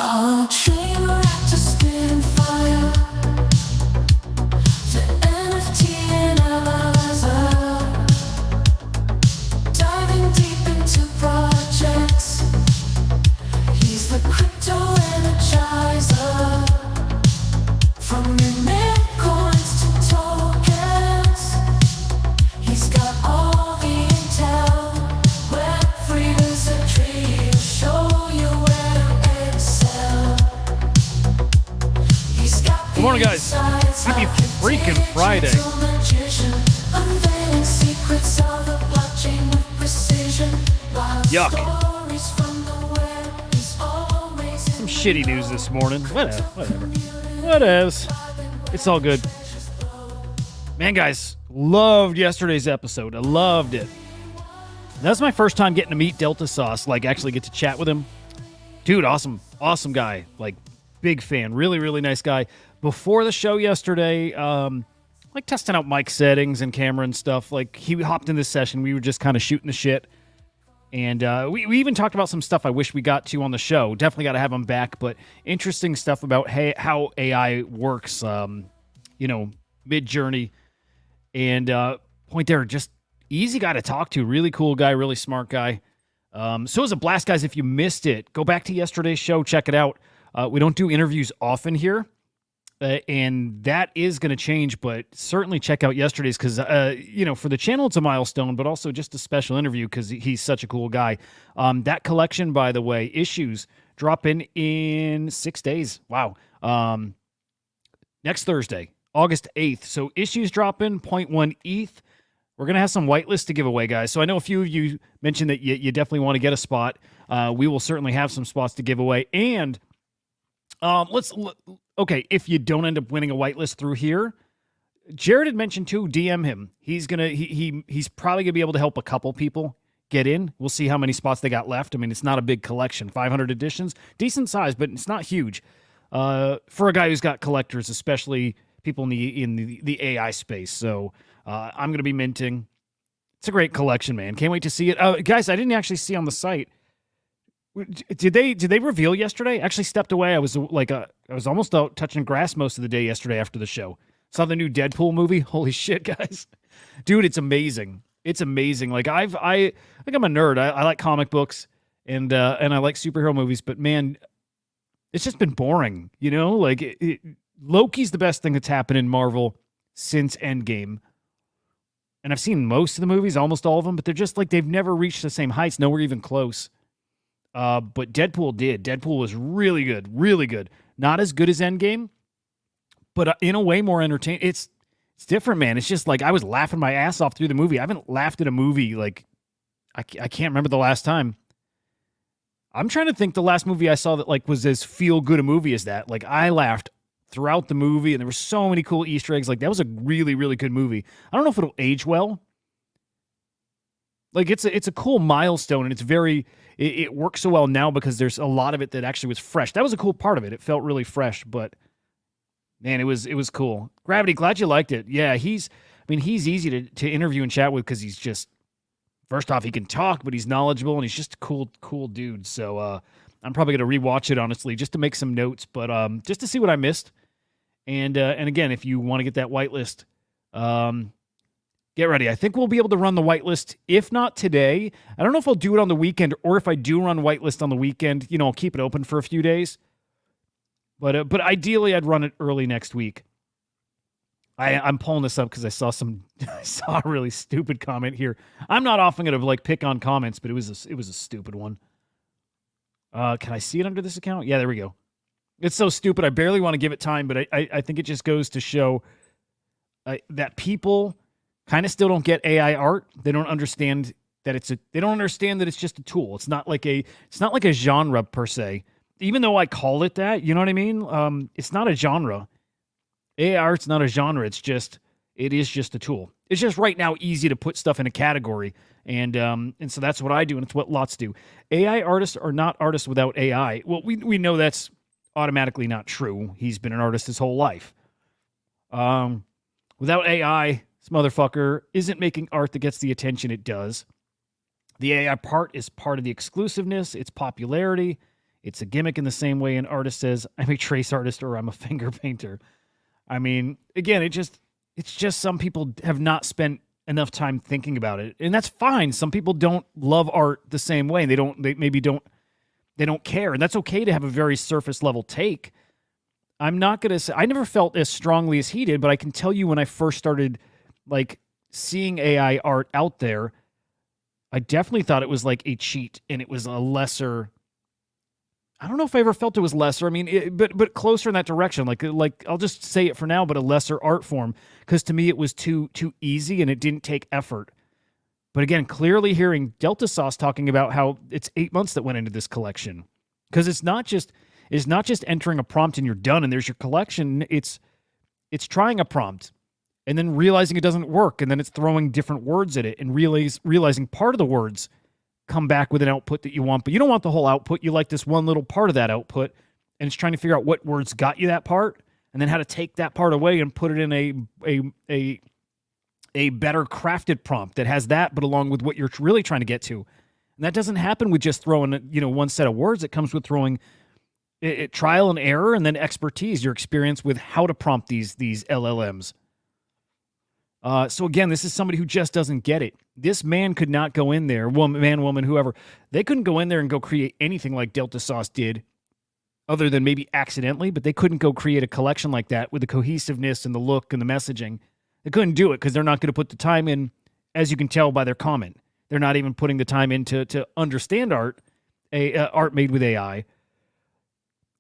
A train reactor spitting fire. The NFT analyzer, diving deep into projects. He's the crypto energizer. From mint coins to tokens, he's got all the intel. Web3 wizardry, he'll show you where to excel. He's got Good morning, guys. Happy freaking Friday. Yuck. Some shitty news this morning. Whatevs. It's all good. Man, guys, loved yesterday's episode. I loved it. That's my first time getting to meet Delta Sauce, like actually get to chat with him. Dude, awesome guy. Like, big fan. Really, really nice guy. Before the show yesterday, like testing out mic settings and camera and stuff, like he hopped in this session. We were just kind of shooting the shit. And we even talked about some stuff I wish we got to on the show. Definitely got to have him back, but interesting stuff about how AI works, mid-journey. And point there, just easy guy to talk to. Really cool guy, really smart guy. So it was a blast, guys. If you missed it, go back to yesterday's show, check it out. We don't do interviews often here, and that is going to change, but certainly check out yesterday's because, for the channel, it's a milestone, but also just a special interview because he's such a cool guy. That collection, by the way, issues drop in 6 days. Wow. Next Thursday, August 8th. So issues drop in 0.1 ETH. We're going to have some whitelists to give away, guys. So I know a few of you mentioned that you definitely want to get a spot. We will certainly have some spots to give away. And if you don't end up winning a whitelist through here, Jared had mentioned too, DM him. He's probably gonna be able to help a couple people get in. We'll see how many spots they got left. I mean, it's not a big collection, 500 editions, decent size, but it's not huge. For a guy who's got collectors, especially people in the AI space. So I'm gonna be minting. It's a great collection, man. Can't wait to see it. Guys, I didn't actually see on the site. Did they reveal yesterday? I actually stepped away. I was almost out touching grass most of the day yesterday after the show. Saw the new Deadpool movie. Holy shit, guys. Dude, it's amazing. It's amazing. Like I'm a nerd. I like comic books and I like superhero movies, but man, it's just been boring, Like Loki's the best thing that's happened in Marvel since Endgame. And I've seen most of the movies, almost all of them, but they're just like they've never reached the same heights, nowhere even close. But Deadpool did. Deadpool was really good, really good. Not as good as Endgame, but in a way more entertaining. It's different, man. It's just like I was laughing my ass off through the movie. I haven't laughed at a movie like I can't remember the last time. I'm trying to think the last movie I saw that like was as feel good a movie as that. Like I laughed throughout the movie, and there were so many cool Easter eggs. Like that was a really, really good movie. I don't know if it'll age well. Like it's a cool milestone, and it's very. It works so well now because there's a lot of it that actually was fresh. That was a cool part of it. It felt really fresh, but man, it was cool. Gravity, glad you liked it. Yeah, he's easy to interview and chat with because he's just, first off, he can talk, but he's knowledgeable and he's just a cool dude. So I'm probably going to rewatch it, honestly, just to make some notes, but just to see what I missed. And again, if you want to get that whitelist, get ready. I think we'll be able to run the whitelist, if not today. I don't know if I'll do it on the weekend, or if I do run whitelist on the weekend, I'll keep it open for a few days. But ideally, I'd run it early next week. I'm pulling this up because I saw a really stupid comment here. I'm not often going to like pick on comments, but it was a stupid one. Can I see it under this account? Yeah, there we go. It's so stupid. I barely want to give it time, but I think it just goes to show that people kind of still don't get AI art. They don't understand that it's just a tool. It's not like a genre per se. Even though I call it that, you know what I mean? It's not a genre. AI art's not a genre. It is just a tool. It's just right now easy to put stuff in a category. And so that's what I do, and it's what lots do. AI artists are not artists without AI. Well, we know that's automatically not true. He's been an artist his whole life. Without AI, this motherfucker isn't making art that gets the attention it does. The AI part is part of the exclusiveness, its popularity, It's a gimmick in the same way an artist says, I'm a trace artist or I'm a finger painter. I mean, again, it's just some people have not spent enough time thinking about it. And that's fine. Some people don't love art the same way. They don't care. And that's okay to have a very surface level take. I'm not going to say, I never felt as strongly as he did, but I can tell you when I first started like seeing AI art out there, I definitely thought it was like a cheat and it was a lesser. I don't know if I ever felt it was lesser. I mean, but closer in that direction. Like I'll just say it for now, but a lesser art form, because to me it was too easy and it didn't take effort. But again, clearly hearing Delta Sauce talking about how it's 8 months that went into this collection, because it's not just entering a prompt and you're done and there's your collection. It's trying a prompt and then realizing it doesn't work, and then it's throwing different words at it and realizing part of the words come back with an output that you want, but you don't want the whole output. You like this one little part of that output, and it's trying to figure out what words got you that part, and then how to take that part away and put it in a better crafted prompt that has that, but along with what you're really trying to get to. And that doesn't happen with just throwing, one set of words. It comes with throwing trial and error, and then expertise, your experience with how to prompt these LLMs. So again, this is somebody who just doesn't get it. This man could not go in there, woman, whoever. They couldn't go in there and go create anything like Delta Sauce did, other than maybe accidentally, but they couldn't go create a collection like that with the cohesiveness and the look and the messaging. They couldn't do it because they're not going to put the time in, as you can tell by their comment. They're not even putting the time in to understand art made with AI.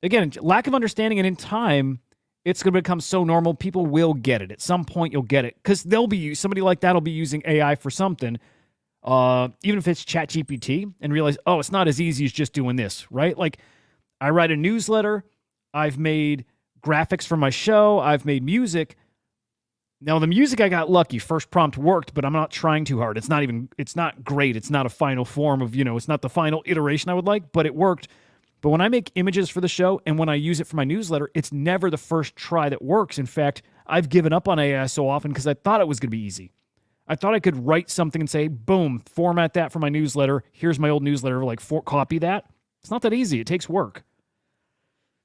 Again, lack of understanding, and in time, it's going to become so normal, people will get it. At some point, you'll get it. Because somebody like that will be using AI for something, even if it's ChatGPT, and realize, oh, it's not as easy as just doing this, right? Like, I write a newsletter, I've made graphics for my show, I've made music. Now, the music, I got lucky. First prompt worked, but I'm not trying too hard. It's not great. It's not a final form of, it's not the final iteration I would like, but it worked. But when I make images for the show and when I use it for my newsletter, it's never the first try that works. In fact, I've given up on AI so often because I thought it was going to be easy. I thought I could write something and say, boom, format that for my newsletter. Here's my old newsletter, copy that. It's not that easy. It takes work.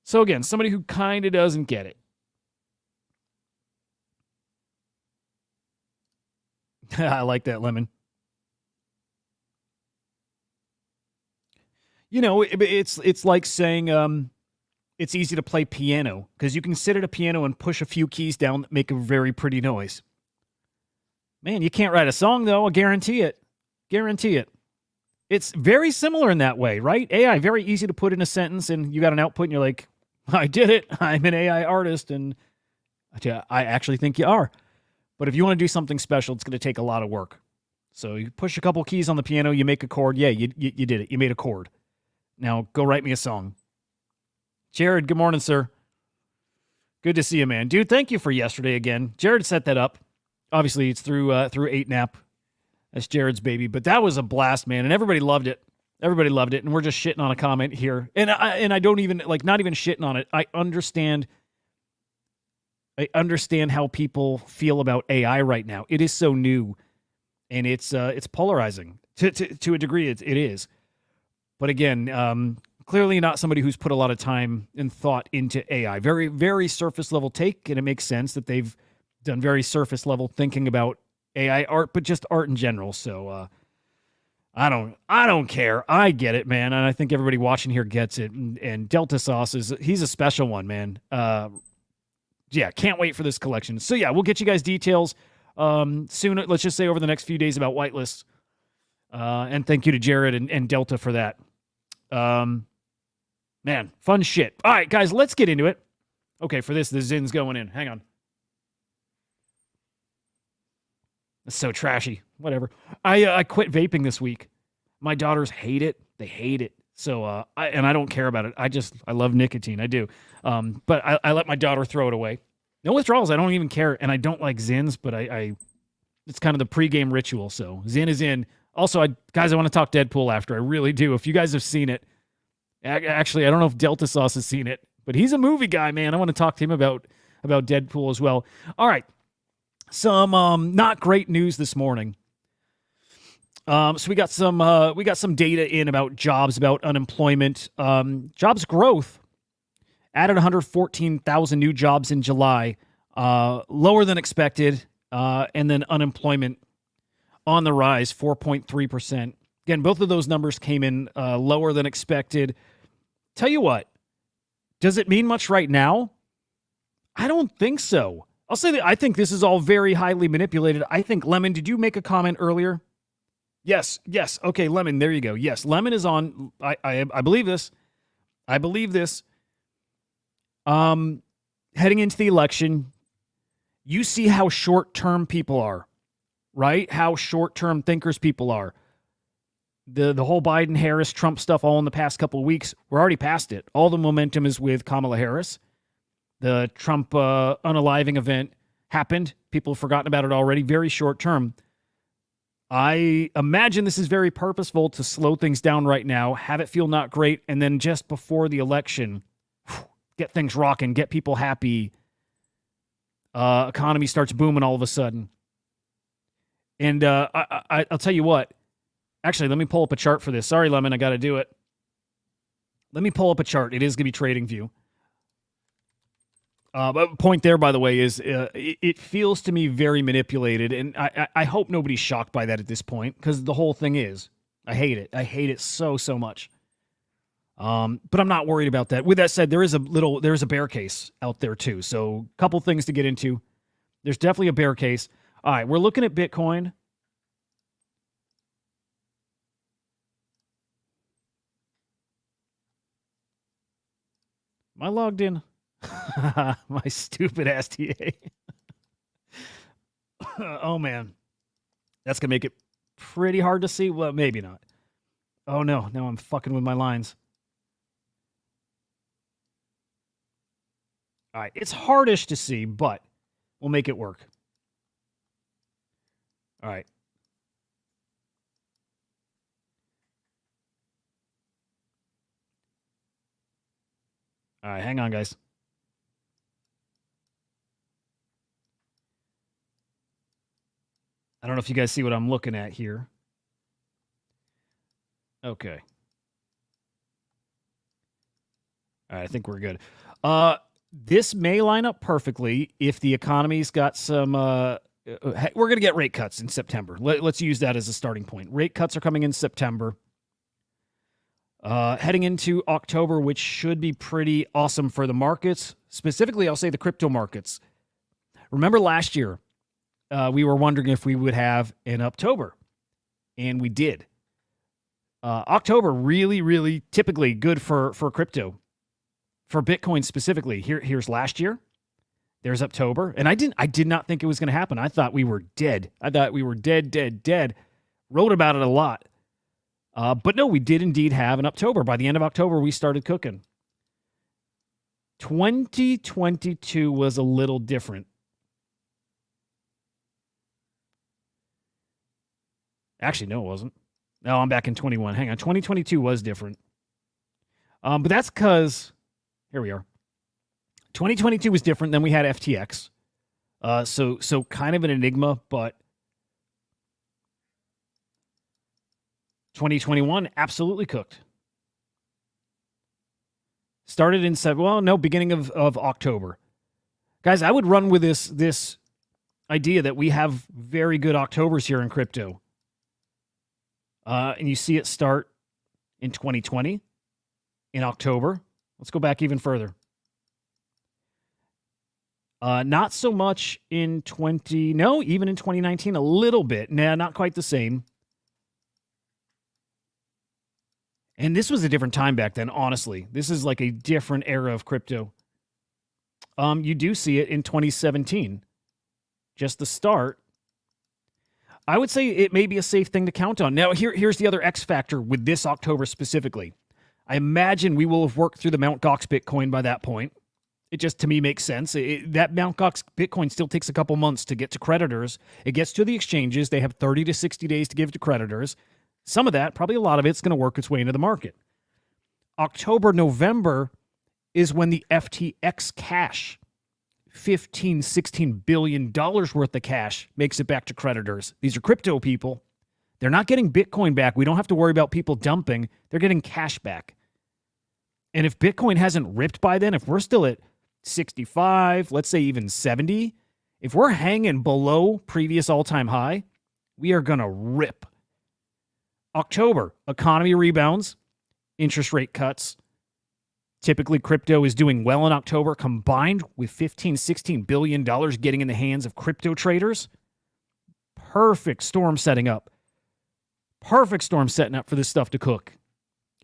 So again, somebody who kind of doesn't get it. I like that, Lemon. It's like saying it's easy to play piano because you can sit at a piano and push a few keys down that make a very pretty noise. Man, you can't write a song, though. I guarantee it. Guarantee it. It's very similar in that way, right? AI, very easy to put in a sentence, and you got an output, and you're like, I did it. I'm an AI artist, and I actually think you are. But if you want to do something special, it's going to take a lot of work. So you push a couple keys on the piano, you make a chord. Yeah, you did it. You made a chord. Now go write me a song. Jared, good morning, sir. Good to see you, man. Dude, thank you for yesterday again. Jared set that up. Obviously, it's through 8nap. That's Jared's baby. But that was a blast, man, and everybody loved it. Everybody loved it, and we're just shitting on a comment here. And I don't even, not even shitting on it. I understand how people feel about AI right now. It is so new, and it's polarizing. To a degree, it is. But again, clearly not somebody who's put a lot of time and thought into AI. Very, very surface level take, and it makes sense that they've done very surface level thinking about AI art, but just art in general. So I don't care. I get it, man, and I think everybody watching here gets it. And Delta Sauce he's a special one, man. Yeah, can't wait for this collection. So yeah, we'll get you guys details soon. Let's just say over the next few days about whitelists. And thank you to Jared and Delta for that. Man, fun shit. All right, guys, let's get into it. Okay, for this, the Zin's going in. Hang on. It's so trashy. Whatever. I quit vaping this week. My daughters hate it. They hate it. So I don't care about it. I love nicotine. I do. But I let my daughter throw it away. No withdrawals. I don't even care. And I don't like Zins, but it's kind of the pregame ritual. So Zin is in. Also, guys, I want to talk Deadpool after. I really do. If you guys have seen it, actually, I don't know if Delta Sauce has seen it, but he's a movie guy, man. I want to talk to him about Deadpool as well. All right. Some not great news this morning. So we got some data in about jobs, about unemployment, jobs growth. Added 114,000 new jobs in July, lower than expected, and then unemployment on the rise, 4.3%. Again, both of those numbers came in lower than expected. Tell you what, does it mean much right now? I don't think so. I'll say that I think this is all very highly manipulated. I think, Lemon, did you make a comment earlier? Yes. Okay, Lemon, there you go. Yes, Lemon is on. I believe this. I believe this. Heading into the election, you see how short-term people are, right? How short-term thinkers people are. The whole Biden, Harris, Trump stuff all in the past couple of weeks, we're already past it. All the momentum is with Kamala Harris. The Trump unaliving event happened. People have forgotten about it already. Very short-term. I imagine this is very purposeful to slow things down right now, have it feel not great, and then just before the election, get things rocking, get people happy. Economy starts booming all of a sudden. And I'll tell you what. Actually, let me pull up a chart for this. Sorry, Lemon, I got to do it. Let me pull up a chart. It is going to be TradingView. But point there, by the way, is it feels to me very manipulated, and I hope nobody's shocked by that at this point, because the whole thing is, I hate it. I hate it so much. But I'm not worried about that. With that said, there's a bear case out there too. So a couple things to get into. There's definitely a bear case. All right, we're looking at Bitcoin. Am I logged in? My stupid ass TA. Oh man. That's gonna make it pretty hard to see. Well, maybe not. Oh no, now I'm fucking with my lines. All right, it's hardish to see, but we'll make it work. All right. All right, hang on, guys. I don't know if you guys see what I'm looking at here. Okay. All right, I think we're good. This may line up perfectly if the economy's got some. We're going to get rate cuts in September. Let's use that as a starting point. Rate cuts are coming in September. Heading into October, which should be pretty awesome for the markets. Specifically, I'll say the crypto markets. Remember last year, we were wondering if we would have an Uptober, and we did. October really typically good for crypto, for Bitcoin specifically. Here's last year. There's Uptober, and I did not think it was going to happen. I thought we were dead. I thought we were dead. Wrote about it a lot. But no, we did indeed have an Uptober. By the end of October, we started cooking. 2022 was a little different. Actually, no, it wasn't. No, I'm back in 21. Hang on. 2022 was different. But that's because, here we are. 2022 was different. Then we had FTX. So kind of an enigma, but 2021 absolutely cooked. Started in beginning of October. Guys, I would run with this idea that we have very good Octobers here in crypto. And you see it start in 2020, in October. Let's go back even further. Not so much in even in 2019, a little bit. Nah, not quite the same. And this was a different time back then, honestly. This is like a different era of crypto. You do see it in 2017. Just the start. I would say it may be a safe thing to count on. Now, here's the other X factor with this October specifically. I imagine we will have worked through the Mt. Gox Bitcoin by that point. It just, to me, makes sense. That Mt. Gox Bitcoin still takes a couple months to get to creditors. It gets to the exchanges. They have 30 to 60 days to give to creditors. Some of that, probably a lot of it's going to work its way into the market. October, November is when the FTX cash, $16 billion worth of cash, makes it back to creditors. These are crypto people. They're not getting Bitcoin back. We don't have to worry about people dumping. They're getting cash back. And if Bitcoin hasn't ripped by then, if we're still at 65, let's say even 70, if we're hanging below previous all-time high, we are going to rip. October, economy rebounds, interest rate cuts. Typically, crypto is doing well in October, combined with $15-16 billion getting in the hands of crypto traders. Perfect storm setting up. Perfect storm setting up for this stuff to cook.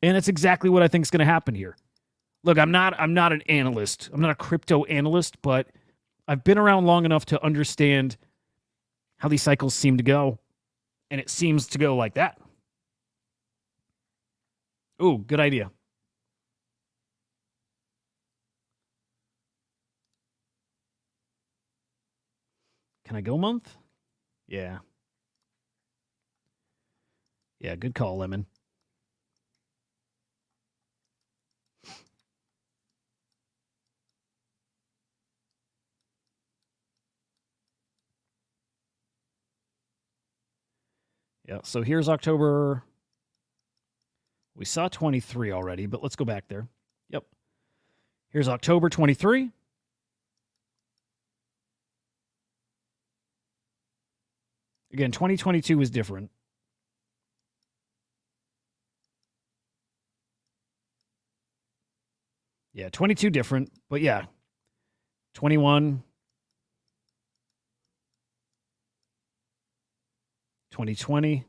And it's exactly what I think is going to happen here. Look, I'm not an analyst. I'm not a crypto analyst, but I've been around long enough to understand how these cycles seem to go. And it seems to go like that. Ooh, good idea. Can I go month? Yeah. Yeah, good call, Lemon. Yeah, so here's October. We saw 23 already, but let's go back there. Yep. Here's October 23. Again, 2022 was different. Yeah, 22 different, but yeah. 21. 2020.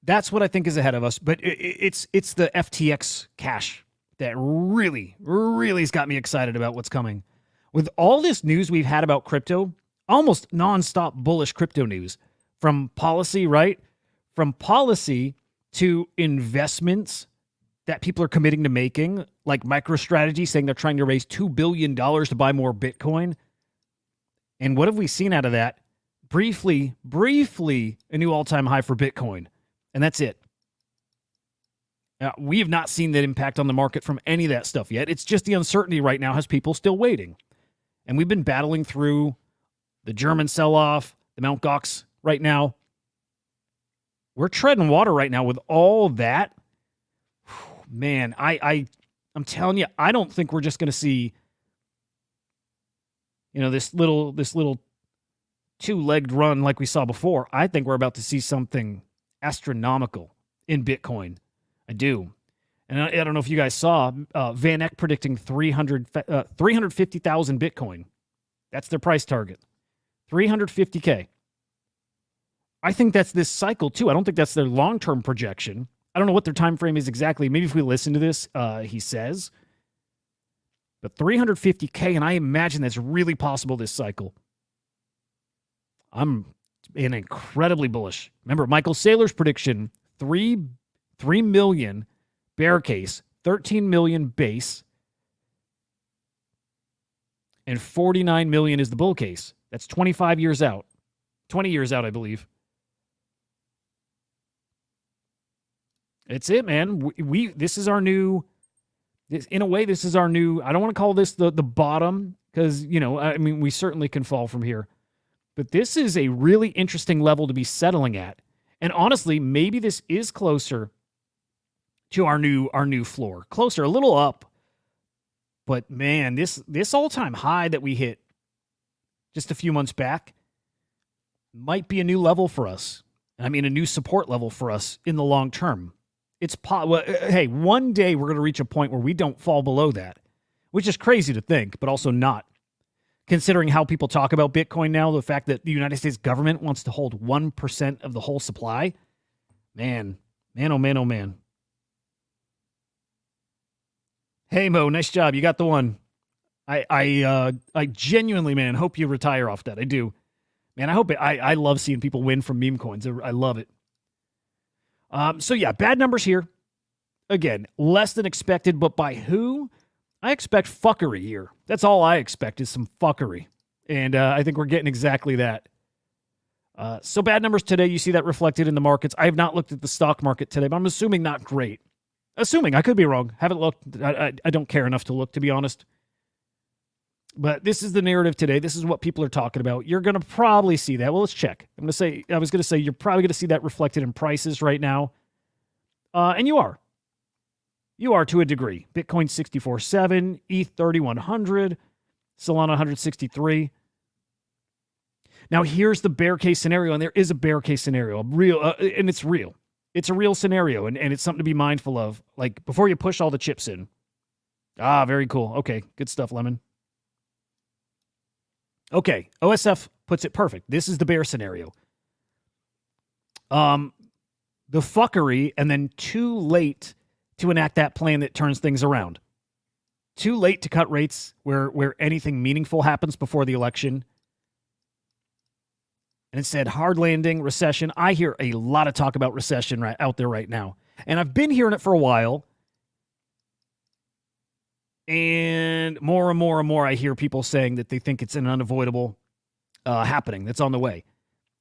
That's what I think is ahead of us, but it's the FTX cash that really has got me excited about what's coming. With all this news we've had about crypto, almost nonstop bullish crypto news, from policy, right? From policy to investments that people are committing to making, like MicroStrategy saying they're trying to raise $2 billion to buy more Bitcoin. And what have we seen out of that? Briefly, a new all-time high for Bitcoin. And that's it. We have not seen that impact on the market from any of that stuff yet. It's just the uncertainty right now has people still waiting. And we've been battling through the German sell-off, the Mt. Gox right now. We're treading water right now with all that. Man, I'm telling you, I don't think we're just going to see, this little two-legged run like we saw before. I think we're about to see something astronomical in Bitcoin. I do. And I don't know if you guys saw Van Eck predicting 350,000 Bitcoin. That's their price target. 350K. I think that's this cycle too. I don't think that's their long-term projection. I don't know what their time frame is exactly. Maybe if we listen to this, he says. But 350K, and I imagine that's really possible this cycle. I'm incredibly bullish. Remember, Michael Saylor's prediction, 3 million bear case, 13 million base, and 49 million is the bull case. That's 25 years out. 20 years out, I believe. It's it, man. This is our new, in a way, this is our new, I don't want to call this the bottom, because, we certainly can fall from here. But this is a really interesting level to be settling at. And honestly, maybe this is closer to our new floor. Closer, a little up. But man, this all-time high that we hit just a few months back might be a new level for us. I mean, a new support level for us in the long term. Hey, one day we're going to reach a point where we don't fall below that, which is crazy to think, but also not. Considering how people talk about Bitcoin now, the fact that the United States government wants to hold 1% of the whole supply, man, oh man, oh man. Hey, Mo, nice job. You got the one. I genuinely, man, hope you retire off that. I do. Man, I hope it. I love seeing people win from meme coins. I love it. So, yeah, bad numbers here. Again, less than expected, but by who? I expect fuckery here. That's all I expect is some fuckery. And I think we're getting exactly that. So bad numbers today. You see that reflected in the markets. I have not looked at the stock market today, but I'm assuming not great. Assuming. I could be wrong. Haven't looked. I don't care enough to look, to be honest. But this is the narrative today. This is what people are talking about. You're going to probably see that. Well, let's check. I was going to say you're probably going to see that reflected in prices right now. And you are. You are to a degree. Bitcoin 64.7, ETH 3,100, Solana 163. Now, here's the bear case scenario, and there is a bear case scenario, and it's real. It's a real scenario, and it's something to be mindful of. Like, before you push all the chips in. Ah, very cool. Okay, good stuff, Lemon. Okay, OSF puts it perfect. This is the bear scenario. The fuckery, and then too late to enact that plan that turns things around. Too late to cut rates where anything meaningful happens before the election. And it said hard landing, recession. I hear a lot of talk about recession right out there right now. And I've been hearing it for a while. And more and more I hear people saying that they think it's an unavoidable happening that's on the way.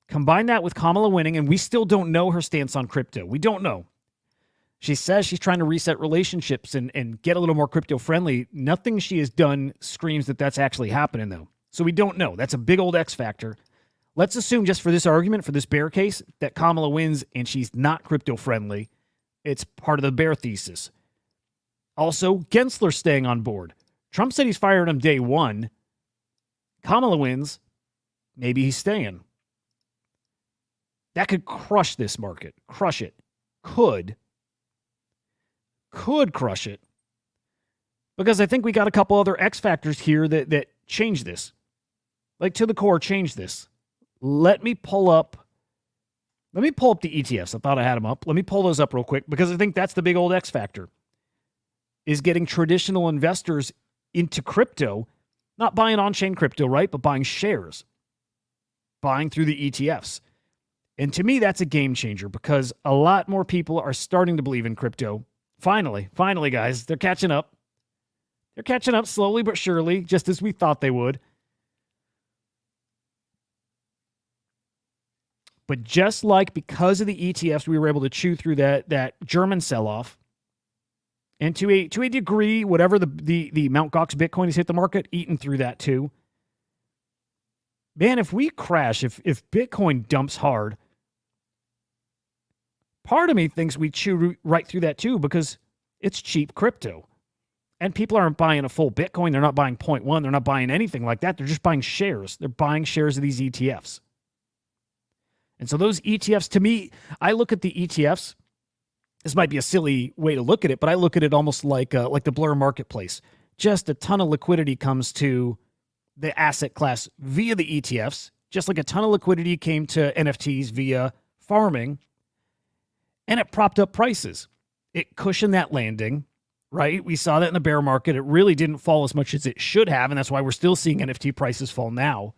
Combine that with Kamala winning, and we still don't know her stance on crypto. We don't know. She says she's trying to reset relationships and get a little more crypto-friendly. Nothing she has done screams that that's actually happening, though. So we don't know. That's a big old X factor. Let's assume, just for this argument, for this bear case, that Kamala wins and she's not crypto-friendly. It's part of the bear thesis. Also, Gensler staying on board. Trump said he's firing him day one. Kamala wins. Maybe he's staying. That could crush this market. Crush it. Could crush it. Because I think we got a couple other X factors here that change this. Like, to the core, change this. Let me pull up the ETFs. I thought I had them up. Let me pull those up real quick, because I think that's the big old X factor. Is getting traditional investors into crypto, not buying on-chain crypto, right? But buying shares. Buying through the ETFs. And to me, that's a game changer, because a lot more people are starting to believe in crypto. Finally, guys, they're catching up. They're catching up slowly but surely, just as we thought they would. But just like because of the ETFs, we were able to chew through that German sell-off. And to a degree, whatever the Mt. Gox Bitcoin has hit the market, eaten through that too. Man, if we crash, if Bitcoin dumps hard, part of me thinks we chew right through that too, because it's cheap crypto. And people aren't buying a full Bitcoin. They're not buying 0.1. They're not buying anything like that. They're just buying shares. They're buying shares of these ETFs. And so those ETFs, to me, I look at the ETFs. This might be a silly way to look at it, but I look at it almost like the Blur marketplace. Just a ton of liquidity comes to the asset class via the ETFs, just like a ton of liquidity came to NFTs via farming, and it propped up prices. It cushioned that landing, right? We saw that in the bear market. It really didn't fall as much as it should have, and that's why we're still seeing NFT prices fall now.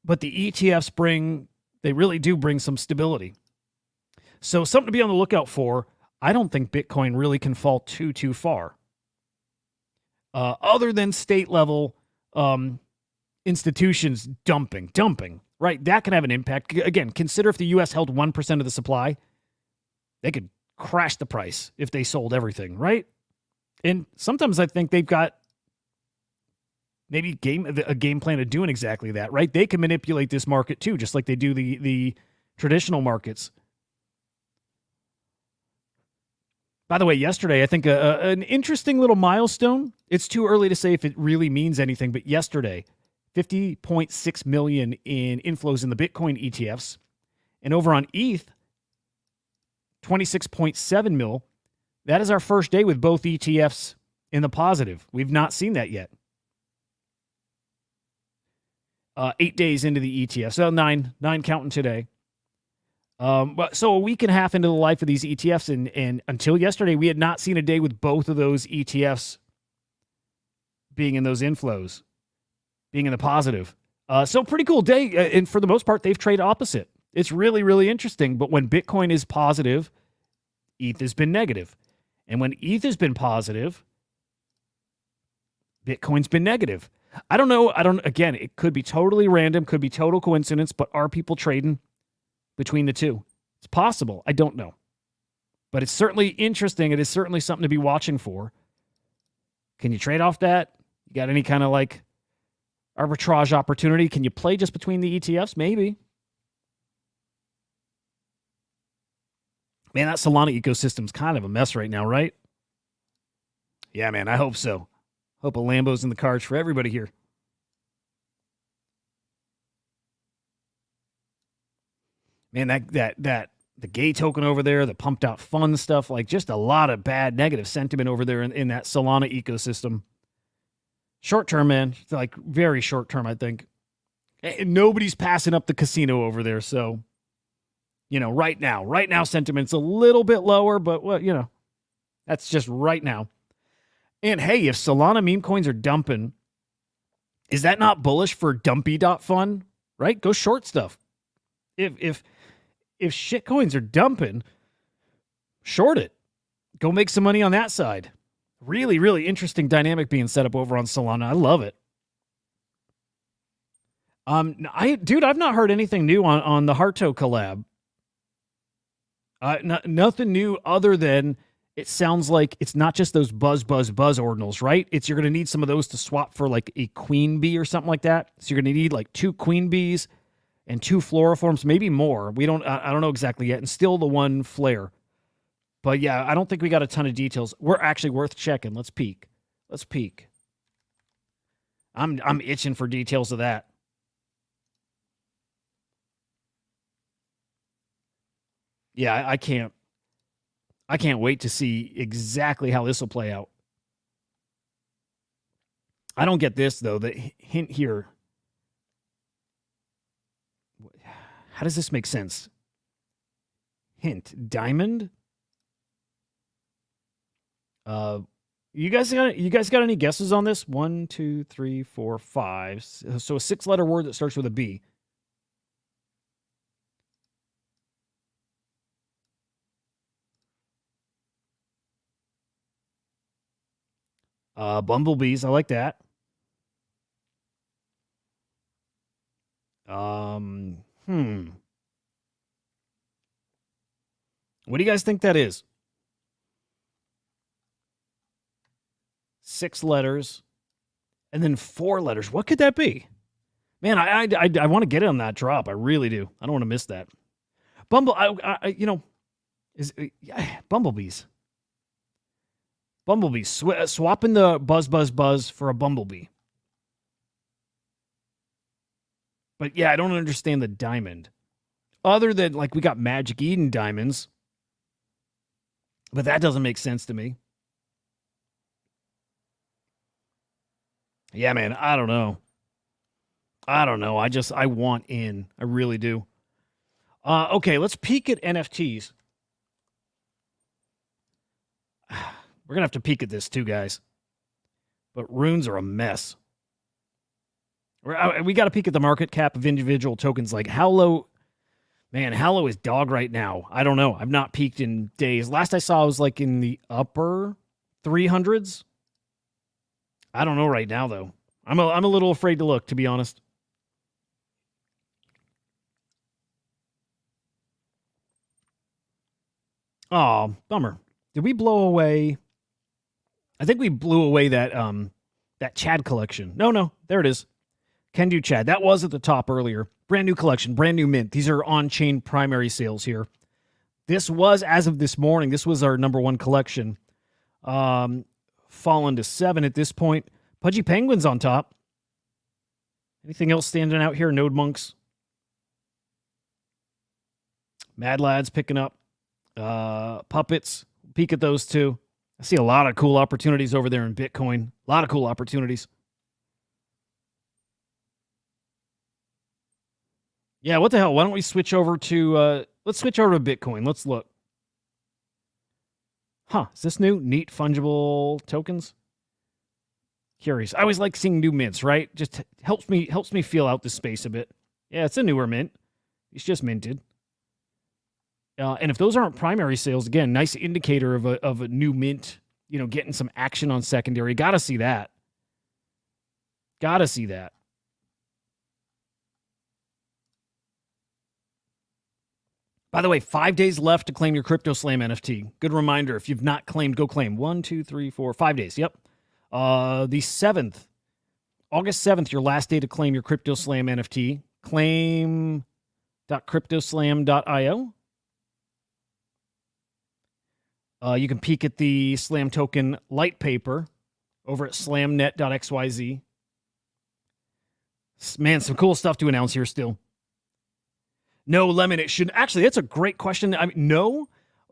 But the ETFs they really do bring some stability. So something to be on the lookout for. I don't think Bitcoin really can fall too far. Other than state-level institutions dumping, right? That can have an impact. Again, consider if the U.S. held 1% of the supply, they could crash the price if they sold everything, right? And sometimes I think they've got maybe a game plan of doing exactly that, right? They can manipulate this market too, just like they do the traditional markets. By the way, yesterday, I think an interesting little milestone. It's too early to say if it really means anything, but yesterday, 50.6 million in inflows in the Bitcoin ETFs. And over on ETH, 26.7 mil. That is our first day with both ETFs in the positive. We've not seen that yet. 8 days into the ETF. So nine counting today. So a week and a half into the life of these ETFs, and until yesterday, we had not seen a day with both of those ETFs being in those inflows, being in the positive. So pretty cool day. And for the most part, they've traded opposite. It's really, really interesting. But when Bitcoin is positive, ETH has been negative. And when ETH has been positive, Bitcoin's been negative. I don't know. Again, it could be totally random, could be total coincidence, but are people trading between the two? It's possible. I don't know. But it's certainly interesting. It is certainly something to be watching for. Can you trade off that? You got any kind of like arbitrage opportunity? Can you play just between the ETFs? Maybe. Man, that Solana ecosystem's kind of a mess right now, right? Yeah, man, I hope so. Hope a Lambo's in the cards for everybody here. Man, the gay token over there, the pumped out fun stuff, like just a lot of bad negative sentiment over there in that Solana ecosystem. Short term, man, like very short term, I think. And nobody's passing up the casino over there, so right now sentiment's a little bit lower, but that's just right now. And hey, if Solana meme coins are dumping, is that not bullish for dumpy.fun? Right? Go short stuff. If shit coins are dumping, short it. Go make some money on that side. Really, really interesting dynamic being set up over on Solana. I love it. I've not heard anything new on the Harto collab. Nothing new other than it sounds like it's not just those buzz ordinals, right? You're going to need some of those to swap for like a queen bee or something like that. So you're going to need like 2 queen bees and 2 floriforms, maybe more. I don't know exactly yet, and still the 1 flare. But yeah, I don't think we got a ton of details. We're actually worth checking. Let's peek. I'm itching for details of that. Yeah, I can't wait to see exactly how this will play out. I don't get this though. The hint here. How does this make sense? Hint, diamond? You guys got any guesses on this? 1, 2, 3, 4, 5. So a 6-letter word that starts with a B. Bumblebees, I like that. What do you guys think that is? 6 letters, and then 4 letters. What could that be? Man, I want to get in on that drop. I really do. I don't want to miss that. Bumblebees. Bumblebees. Swapping the buzz for a bumblebee. But yeah, I don't understand the diamond. Other than, like, we got Magic Eden diamonds. But that doesn't make sense to me. Yeah, man, I don't know. I want in. I really do. Okay, let's peek at NFTs. We're going to have to peek at this too, guys. But runes are a mess. We got to peek at the market cap of individual tokens. Like, how low... Man, how low is dog right now? I don't know. I've not peeked in days. Last I saw, it was like in the upper 300s. I don't know right now, though. I'm a little afraid to look, to be honest. Oh, bummer. Did we blow away? I think we blew away that Chad collection. No, there it is. Can do Chad. That was at the top earlier. Brand new collection, brand new mint. These are on-chain primary sales here. This was, as of this morning, this was our number 1 collection. Fallen to 7 at this point. Pudgy Penguins on top. Anything else standing out here? Node Monks. Mad Lads picking up. Puppets. Peek at those two. I see a lot of cool opportunities over there in Bitcoin. A lot of cool opportunities. Yeah, what the hell? Why don't we switch over to, let's switch over to Bitcoin. Let's look. Huh, is this new? Neat fungible tokens? Curious. I always like seeing new mints, right? Just helps me feel out the space a bit. Yeah, it's a newer mint. It's just minted. And if those aren't primary sales, again, nice indicator of a new mint, getting some action on secondary. Gotta see that. By the way, 5 days left to claim your Crypto Slam NFT. Good reminder. If you've not claimed, go claim. 1, 2, 3, 4, 5 days. Yep. The 7th August 7th, your last day to claim your CryptoSlam NFT. Claim.cryptoslam.io. You can peek at the Slam token light paper over at slamnet.xyz. Man, some cool stuff to announce here still. No, Lemon, it should actually. That's a great question. I mean, no,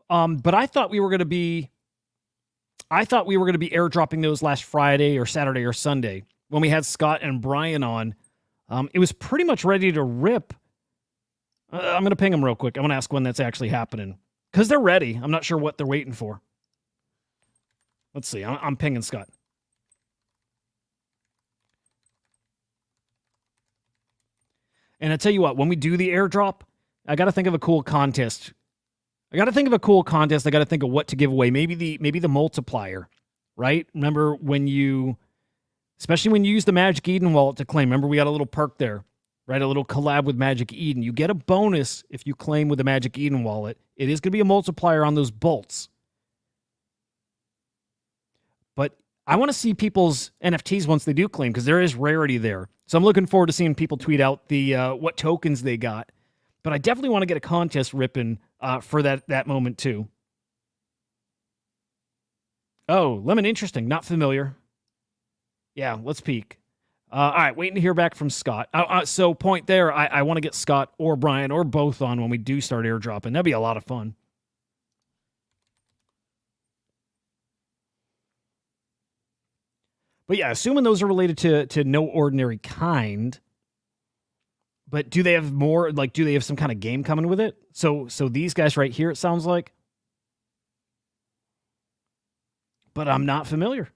but I thought we were going to be. I thought we were going to be airdropping those last Friday or Saturday or Sunday when we had Scott and Brian on. It was pretty much ready to rip. I'm going to ping them real quick. I'm going to ask when that's actually happening because they're ready. I'm not sure what they're waiting for. Let's see. I'm pinging Scott. And I tell you what, when we do the airdrop, I got to think of a cool contest. I got to think of what to give away. Maybe the multiplier, right? Remember especially when you use the Magic Eden wallet to claim. Remember we got a little perk there, right? A little collab with Magic Eden. You get a bonus if you claim with the Magic Eden wallet. It is going to be a multiplier on those bolts. But I want to see people's NFTs once they do claim because there is rarity there. So I'm looking forward to seeing people tweet out the what tokens they got. But I definitely want to get a contest ripping for that moment too. Oh, Lemon, interesting. Not familiar. Yeah, let's peek. All right, waiting to hear back from Scott. So point there, I want to get Scott or Brian or both on when we do start airdropping. That'd be a lot of fun. But yeah, assuming those are related to No Ordinary Kind. But do they have more, like, do they have some kind of game coming with it? So these guys right here, it sounds like. But I'm not familiar.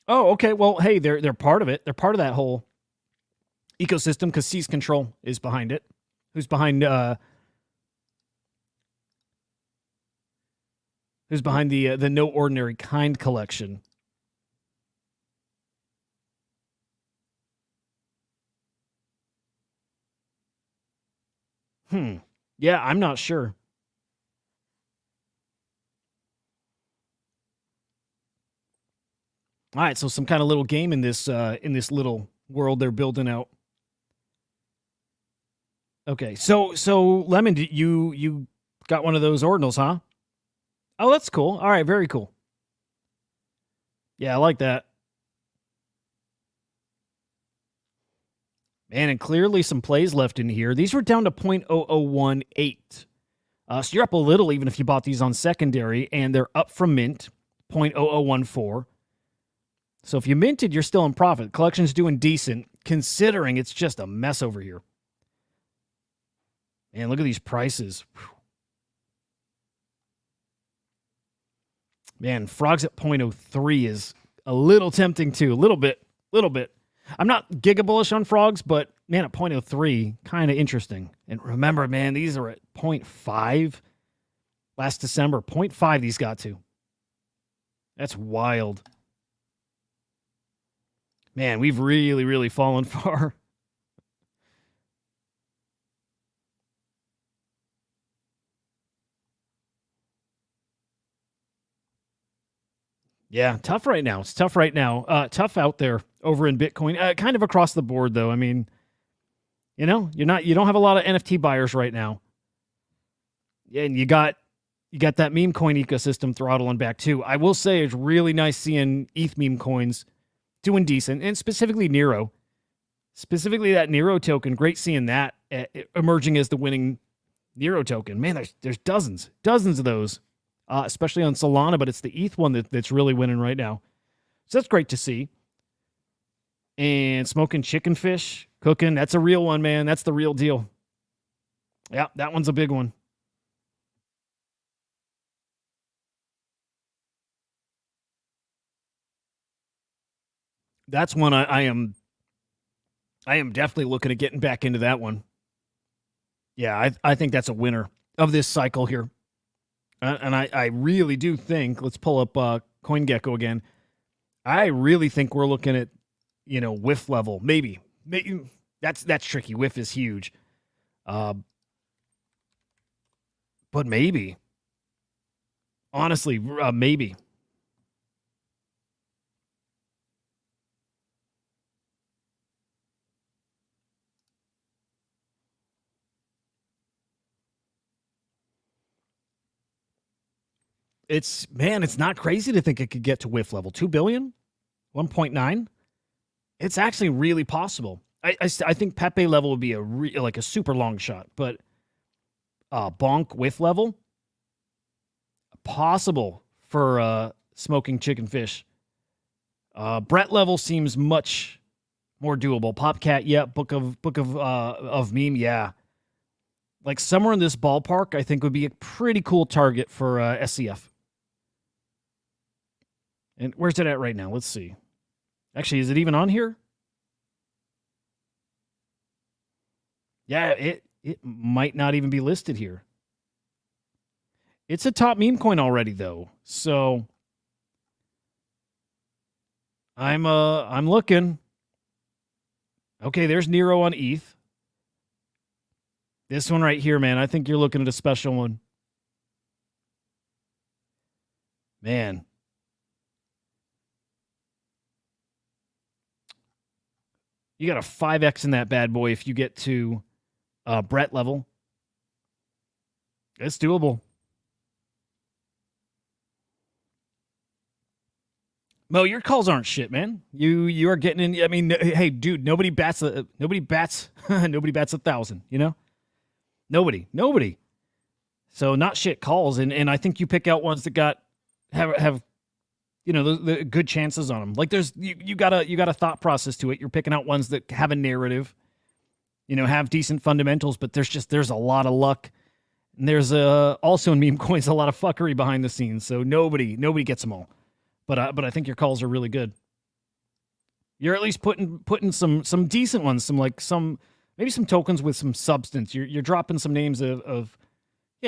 Oh, okay. Well, hey, they're part of it. They're part of that whole ecosystem because Seize Control is behind it. Who's behind the No Ordinary Kind collection? Yeah, I'm not sure. All right, so some kind of little game in this little world they're building out. Okay, so Lemon, you got one of those ordinals, huh? Oh, that's cool. All right, very cool. Yeah, I like that. Man, and clearly some plays left in here. These were down to 0.0018. So you're up a little even if you bought these on secondary, and they're up from mint, 0.0014. So if you minted, you're still in profit. Collection's doing decent, considering it's just a mess over here. Man, look at these prices. Whew. Man, frogs at 0.03 is a little tempting too. A little bit. I'm not giga bullish on frogs, but man, at 0.03, kind of interesting. And remember, man, these are at 0.5 last December. 0.5 these got to. That's wild. Man, we've really, really fallen far. Yeah, tough right now. It's tough right now. Tough out there over in Bitcoin. Kind of across the board, though. I mean, you don't have a lot of NFT buyers right now. Yeah, and you got that meme coin ecosystem throttling back too. I will say it's really nice seeing ETH meme coins doing decent, and specifically Nero. Specifically that Nero token, great seeing that emerging as the winning Nero token. Man, there's dozens of those. Especially on Solana, but it's the ETH one that's really winning right now. So that's great to see. And smoking chicken fish, cooking, that's a real one, man. That's the real deal. Yeah, that one's a big one. That's one I am definitely looking at getting back into that one. Yeah, I think that's a winner of this cycle here. And I really do think, let's pull up CoinGecko again. I really think we're looking at, whiff level. Maybe that's tricky. Whiff is huge. But maybe. Honestly, maybe. It's not crazy to think it could get to whiff level. 2 billion, 1.9. It's actually really possible. I think Pepe level would be like a super long shot, but bonk whiff level possible for smoking chicken fish. Brett level seems much more doable. Popcat, yeah. Book of meme, yeah. Like somewhere in this ballpark, I think would be a pretty cool target for SCF. And where's it at right now? Let's see. Actually, is it even on here? Yeah, it might not even be listed here. It's a top meme coin already though. So I'm looking. Okay, there's Nero on ETH. This one right here, man. I think you're looking at a special one. Man. You got a 5x in that bad boy if you get to Brett level. It's doable. Mo, your calls aren't shit, man. You are getting in. I mean, hey, dude, nobody bats nobody bats 1,000. You know, nobody. So not shit calls, and I think you pick out ones that have the good chances on them. Like you got a thought process to it. You're picking out ones that have a narrative, have decent fundamentals, but there's a lot of luck. And there's also in meme coins a lot of fuckery behind the scenes. So nobody gets them all. But I think your calls are really good. You're at least putting some decent ones, maybe some tokens with some substance. You're dropping some names of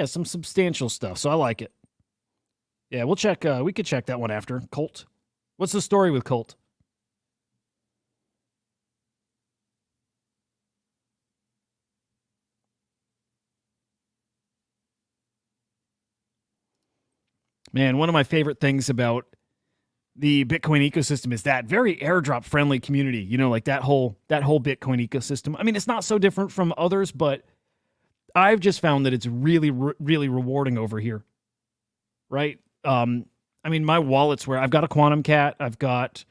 some substantial stuff. So I like it. Yeah, we'll check. We could check that one after. Colt. What's the story with Colt? Man, one of my favorite things about the Bitcoin ecosystem is that very airdrop friendly community. Like that whole Bitcoin ecosystem. I mean, it's not so different from others, but I've just found that it's really, really rewarding over here. Right? I mean, my wallet's where I've got a Quantum Cat. I've got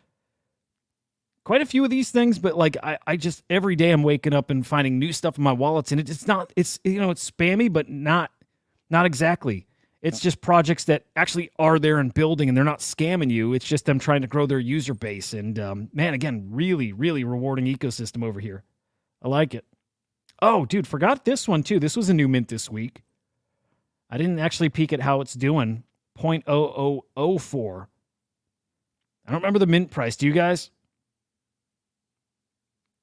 quite a few of these things, but like I just every day I'm waking up and finding new stuff in my wallets, and it's not it's it's spammy, but not exactly. It's just projects that actually are there and building, and they're not scamming you. It's just them trying to grow their user base. And man, again, really, really rewarding ecosystem over here. I like it. Oh, dude, forgot this one too. This was a new mint this week. I didn't actually peek at how it's doing. 0.0004. I don't remember the mint price. Do you guys?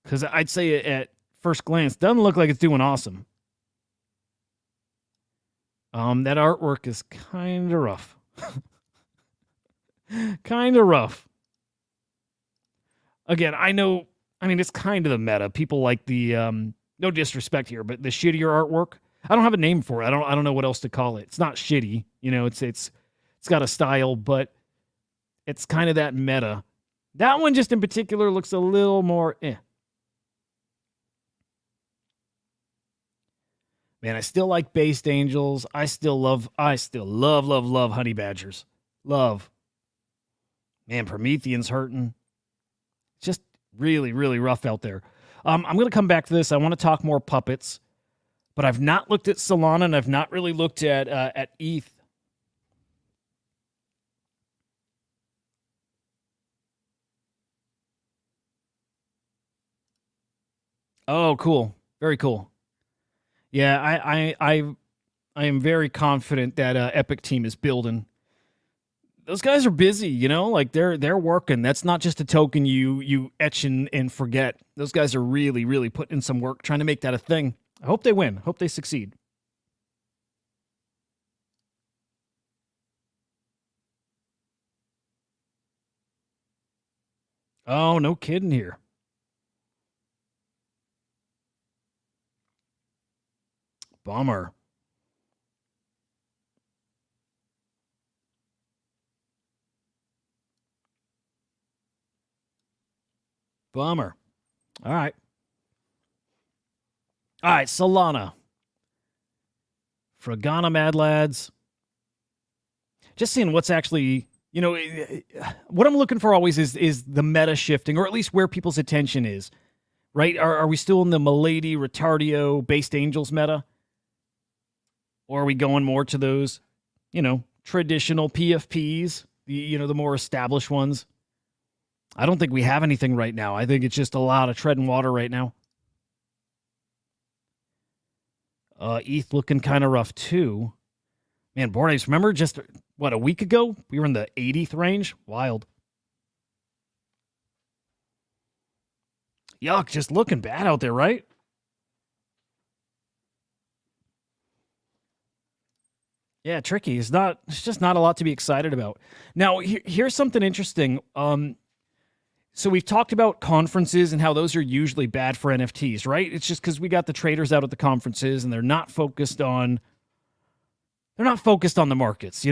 Because I'd say at first glance, doesn't look like it's doing awesome. That artwork is kind of rough. Kind of rough. Again, I know. I mean, it's kind of the meta. People like the no disrespect here, but the shittier artwork. I don't have a name for it. I don't know what else to call it. It's not shitty. It's got a style, but it's kind of that meta. That one just in particular looks a little more Man, I still like based angels. I still love honey badgers. Love. Man, Promethean's hurting. It's just really, really rough out there. I'm going to come back to this. I want to talk more puppets, but I've not looked at Solana and I've not really looked at ETH. Oh, cool. Very cool. Yeah, I am very confident that Epic team is building. Those guys are busy, like they're working. That's not just a token you etch and forget. Those guys are really, really putting in some work trying to make that a thing. I hope they win. Hope they succeed. Oh, no kidding here. Bummer. Bummer. All right. All right, Solana. Fragana Mad Lads. Just seeing what's actually, what I'm looking for always is the meta shifting, or at least where people's attention is, right? Are we still in the Milady, Retardio, Based Angels meta? Or are we going more to those, traditional PFPs, the more established ones? I don't think we have anything right now. I think it's just a lot of treading water right now. ETH looking kind of rough too. Man, Bored Apes, remember just, a week ago? We were in the 80th range? Wild. Yuck, just looking bad out there, right? Yeah, tricky. It's just not a lot to be excited about. Now, here's something interesting. So we've talked about conferences and how those are usually bad for NFTs, right? It's just because we got the traders out at the conferences and they're not focused on the markets,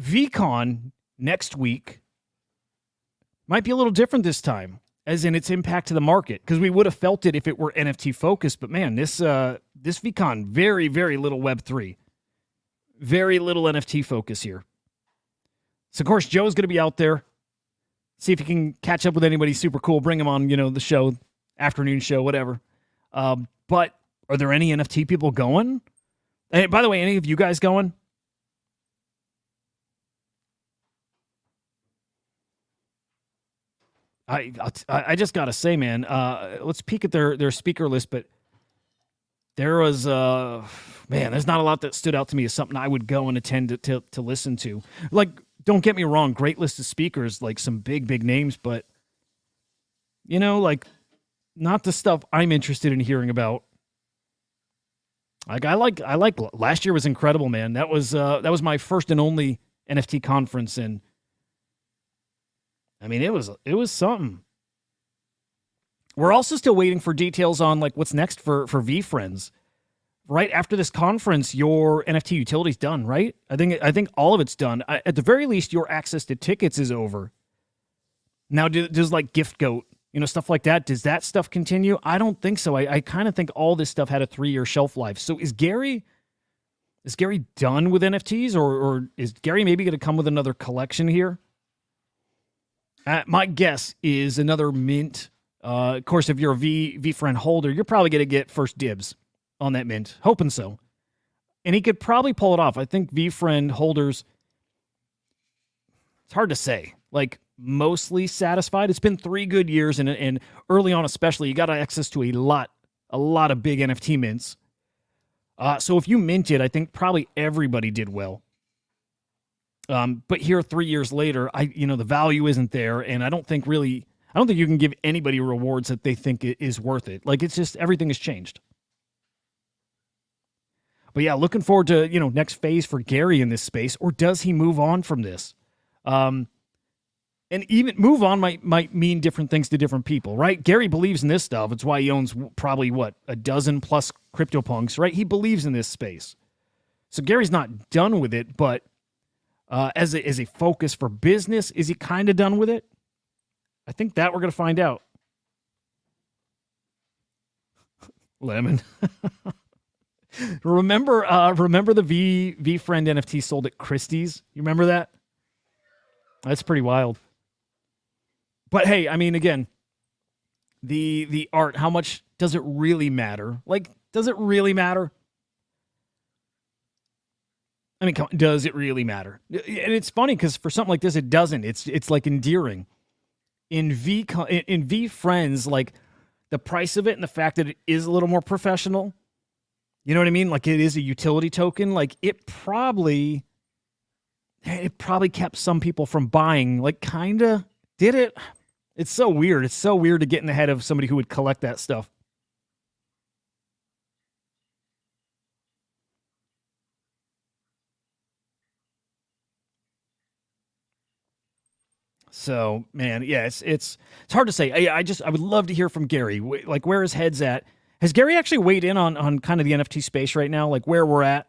VCon next week might be a little different this time, as in its impact to the market, because we would have felt it if it were NFT focused. But man, this VCon, very, very little Web3. Very little NFT focus here. So, of course, Joe's going to be out there. See if he can catch up with anybody super cool. Bring him on, the show, afternoon show, whatever. But are there any NFT people going? And by the way, any of you guys going? I just got to say, man, let's peek at their speaker list, but there was, there's not a lot that stood out to me as something I would go and attend to listen to. Like, don't get me wrong, great list of speakers, like some big names, but, not the stuff I'm interested in hearing about. Like, I like last year was incredible, man. That was my first and only NFT conference, and I mean, it was something. We're also still waiting for details on like what's next for VFriends. Right after this conference, your NFT utility's done, right? I think all of it's done. At the very least, your access to tickets is over. Now, does like Gift Goat, stuff like that, does that stuff continue? I don't think so. I kind of think all this stuff had a 3-year shelf life. So is Gary done with NFTs, or is Gary maybe going to come with another collection here? My guess is another mint. Of course, if you're a VFriend holder, you're probably going to get first dibs on that mint. Hoping so. And he could probably pull it off. I think VFriend holders, it's hard to say, like mostly satisfied. It's been 3 good years, and early on especially, you got access to a lot of big NFT mints. So if you minted, I think probably everybody did well. But here 3 years later, the value isn't there, and I don't think you can give anybody rewards that they think it is worth it. Like, it's just, everything has changed. But yeah, looking forward to, next phase for Gary in this space, or does he move on from this? And even move on might mean different things to different people, right? Gary believes in this stuff. It's why he owns probably, a dozen plus CryptoPunks, right? He believes in this space. So Gary's not done with it, but as a focus for business, is he kind of done with it? I think that we're going to find out. Lemon. Remember the VFriend NFT sold at Christie's? You remember that? That's pretty wild. But hey, I mean, again, the art, how much does it really matter? Like, does it really matter? I mean, does it really matter? And it's funny because for something like this, it doesn't. It's like endearing. In VFriends, like the price of it and the fact that it is a little more professional, you know what I mean? Like, it is a utility token. Like, it probably kept some people from buying. Like, kind of did it. It's so weird. It's so weird to get in the head of somebody who would collect that stuff. So, man, yeah, it's hard to say. I would love to hear from Gary, like where his head's at. Has Gary actually weighed in on kind of the NFT space right now, like where we're at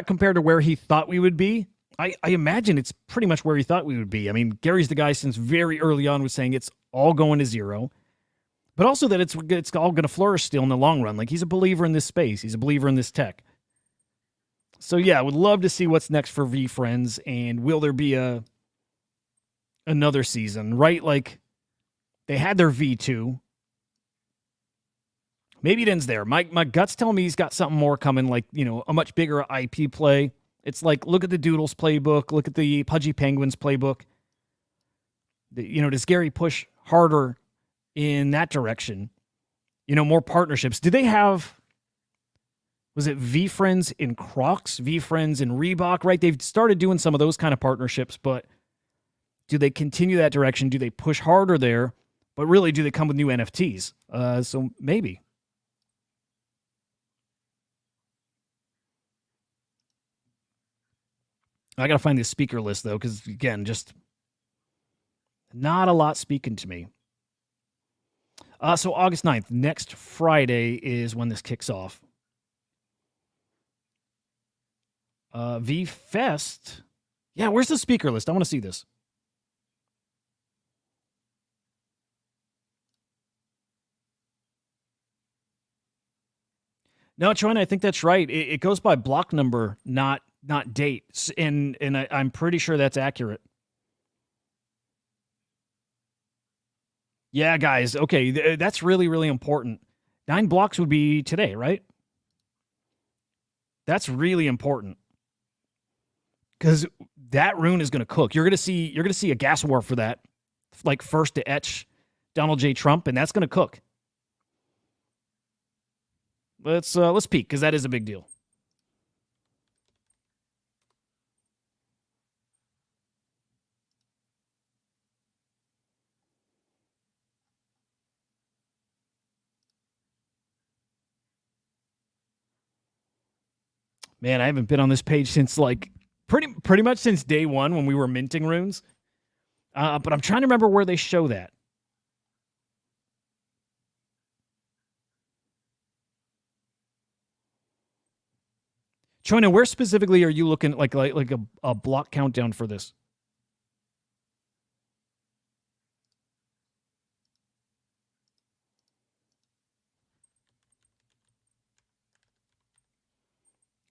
compared to where he thought we would be? I imagine it's pretty much where he thought we would be. I mean, Gary's the guy since very early on was saying it's all going to zero, but also that it's all going to flourish still in the long run. Like he's a believer in this space. He's a believer in this tech. So yeah, I would love to see what's next for V Friends, and will there be another season? Right, like they had their V2. Maybe it ends there. My guts tell me he's got something more coming, like, a much bigger IP play. It's like, look at the Doodles playbook, look at the Pudgy Penguins playbook. Does Gary push harder in that direction? More partnerships. Did they have, was it V Friends in Crocs, V Friends in Reebok, right? They've started doing some of those kind of partnerships, but do they continue that direction? Do they push harder there? But really, do they come with new NFTs? So maybe. I got to find this speaker list, though, because, again, just not a lot speaking to me. So August 9th, next Friday is when this kicks off. V Fest. Yeah, where's the speaker list? I want to see this. No, Troy, I think that's right. It goes by block number, not date, and I'm pretty sure that's accurate. Yeah, guys. Okay, that's really, really important. 9 blocks would be today, right? That's really important because that rune is going to cook. You're going to see a gas war for that, like first to etch Donald J. Trump, and that's going to cook. Let's peek because that is a big deal. Man, I haven't been on this page since like pretty much since day one when we were minting runes. But I'm trying to remember where they show that. Choina, where specifically are you looking like a block countdown for this?